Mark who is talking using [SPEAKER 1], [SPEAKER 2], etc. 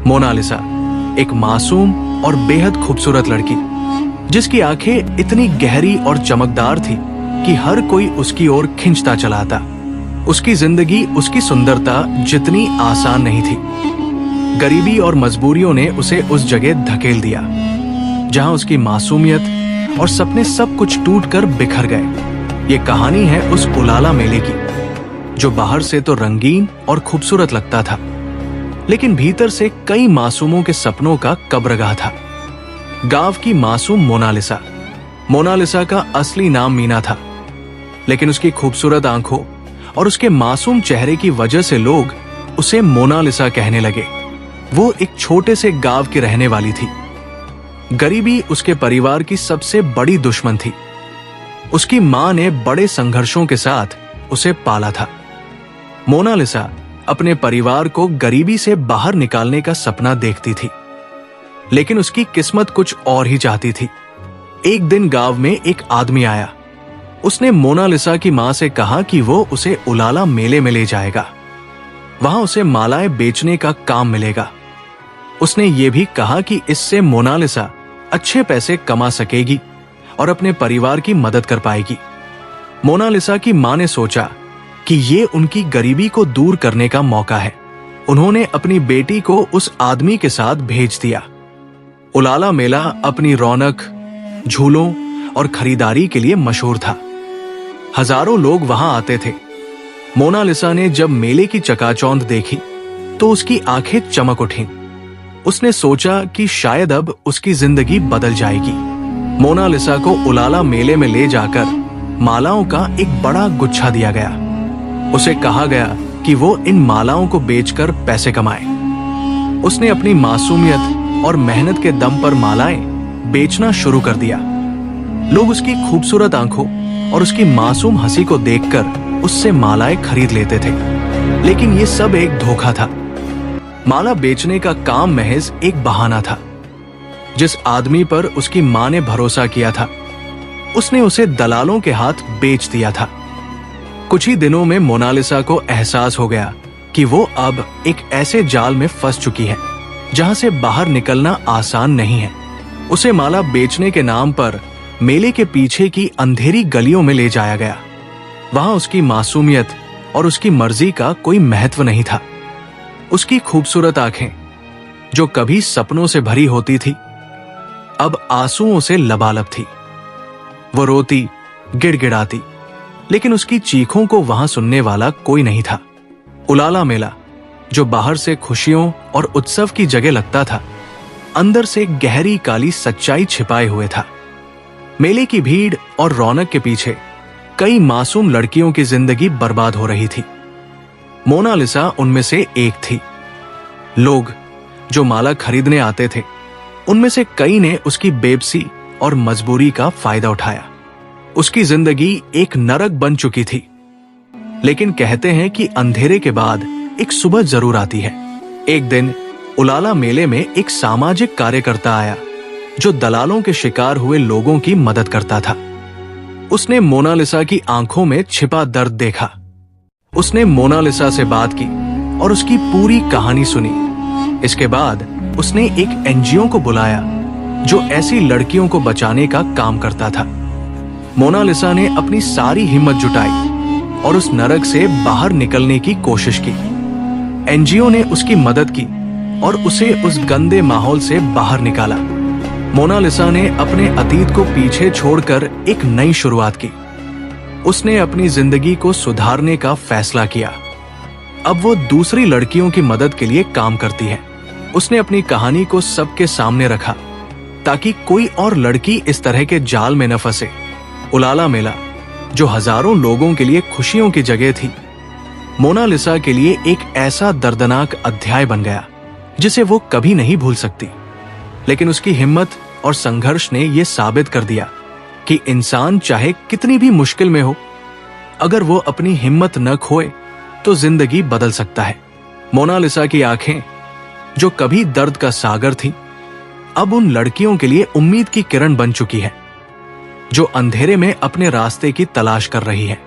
[SPEAKER 1] Mona Lisa एक मासूम और बेहद खूबसूरत लड़की, जिसकी आंखें इतनी गहरी और चमकदार थी कि हर कोई उसकी ओर खिंचता चला था। उसकी जिंदगी, उसकी सुंदरता जितनी आसान नहीं थी। गरीबी और मजबूरियों ने उसे उस जगह धकेल दिया जहां उसकी मासूमियत और सपने सब कुछ टूटकर बिखर गए। ये कहानी है उस उलाला मेले की, जो बाहर से तो रंगीन और खूबसूरत लगता था, लेकिन भीतर से कई मासूमों के सपनों का कब्रगाह था। गांव की मासूम मोनालिसा। मोनालिसा का असली नाम मीना था, लेकिन उसकी खूबसूरत आंखों और उसके मासूम चेहरे की वजह से लोग उसे मोनालिसा कहने लगे। वो एक छोटे से गांव की रहने वाली थी। गरीबी उसके परिवार की सबसे बड़ी दुश्मन थी। उसकी मां ने बड़े संघर्षों के साथ उसे पाला था। मोनालिसा अपने परिवार को गरीबी से बाहर निकालने का सपना देखती थी, लेकिन उसकी किस्मत कुछ और ही चाहती थी। एक दिन गांव में एक आदमी आया। उसने मोनालिसा की मां से कहा कि वो उसे उलाला मेले में ले जाएगा। वहां उसे मालाएं बेचने का काम मिलेगा। उसने ये भी कहा कि इससे मोनालिसा अच्छे पैसे कमा सकेगी और अपने परिवार की मदद कर पाएगी। मोनालिसा की मां ने सोचा कि ये उनकी गरीबी को दूर करने का मौका है। उन्होंने अपनी बेटी को उस आदमी के साथ भेज दिया। उलाला मेला अपनी रौनक, झूलों और खरीदारी के लिए मशहूर था। हजारों लोग वहां आते थे। मोनालिसा ने जब मेले की चकाचौंध देखी तो उसकी आंखें चमक उठीं। उसने सोचा कि शायद अब उसकी जिंदगी बदल जाएगी। मोनालिसा को उलाला मेले में ले जाकर मालाओं का एक बड़ा गुच्छा दिया गया। उसे कहा गया कि वो इन मालाओं को बेचकर पैसे कमाए। उसने अपनी मासूमियत और मेहनत के दम पर मालाएं बेचना शुरू कर दिया। लोग उसकी खूबसूरत आंखों और उसकी मासूम हंसी को देखकर उससे मालाएं खरीद लेते थे, लेकिन ये सब एक धोखा था। माला बेचने का काम महज एक बहाना था। जिस आदमी पर उसकी मां ने भरोसा किया था, उसने उसे दलालों के हाथ बेच दिया था। कुछ ही दिनों में मोनालिसा को एहसास हो गया कि वो अब एक ऐसे जाल में फंस चुकी है जहां से बाहर निकलना आसान नहीं है। उसे माला बेचने के नाम पर मेले के पीछे की अंधेरी गलियों में ले जाया गया। वहां उसकी मासूमियत और उसकी मर्जी का कोई महत्व नहीं था। उसकी खूबसूरत आंखें, जो कभी सपनों से भरी होती थी, अब आंसुओं से लबालब थी। वो रोती, गिड़गिड़ाती, लेकिन उसकी चीखों को वहां सुनने वाला कोई नहीं था। उलाला मेला, जो बाहर से खुशियों और उत्सव की जगह लगता था, अंदर से गहरी काली सच्चाई छिपाए हुए था। मेले की भीड़ और रौनक के पीछे कई मासूम लड़कियों की जिंदगी बर्बाद हो रही थी। मोनालिसा उनमें से एक थी। लोग जो माला खरीदने आते थे, उनमें से कई ने उसकी बेबसी और मजबूरी का फायदा उठाया। उसकी जिंदगी एक नरक बन चुकी थी, लेकिन कहते हैं कि अंधेरे के बाद एक सुबह जरूर आती है। एक दिन उलाला मेले में एक सामाजिक कार्यकर्ता आया जो दलालों के शिकार हुए लोगों की मदद करता था। उसने मोनालिसा की आंखों में छिपा दर्द देखा। उसने मोनालिसा से बात की और उसकी पूरी कहानी सुनी। इसके बाद उसने एक एनजीओ को बुलाया जो ऐसी लड़कियों को बचाने का काम करता था। मोनालिसा ने अपनी सारी हिम्मत जुटाई और उस नरक से बाहर निकलने की कोशिश की। एनजीओ ने उसकी मदद की और उसे उस गंदे माहौल से बाहर निकाला। मोनालिसा ने अपने अतीत को पीछे छोड़कर एक नई शुरुआत की। उसने अपनी जिंदगी को सुधारने का फैसला किया। अब वो दूसरी लड़कियों की मदद के लिए काम करती है। उसने अपनी कहानी को सबके सामने रखा ताकि कोई और लड़की इस तरह के जाल में न फंसे। उलाला मेला, जो हजारों लोगों के लिए खुशियों की जगह थी, मोनालिसा के लिए एक ऐसा दर्दनाक अध्याय बन गया जिसे वो कभी नहीं भूल सकती। लेकिन उसकी हिम्मत और संघर्ष ने यह साबित कर दिया कि इंसान चाहे कितनी भी मुश्किल में हो, अगर वो अपनी हिम्मत न खोए तो जिंदगी बदल सकता है। मोनालिसा की आंखें, जो कभी दर्द का सागर थी, अब उन लड़कियों के लिए उम्मीद की किरण बन चुकी है जो अंधेरे में अपने रास्ते की तलाश कर रही है।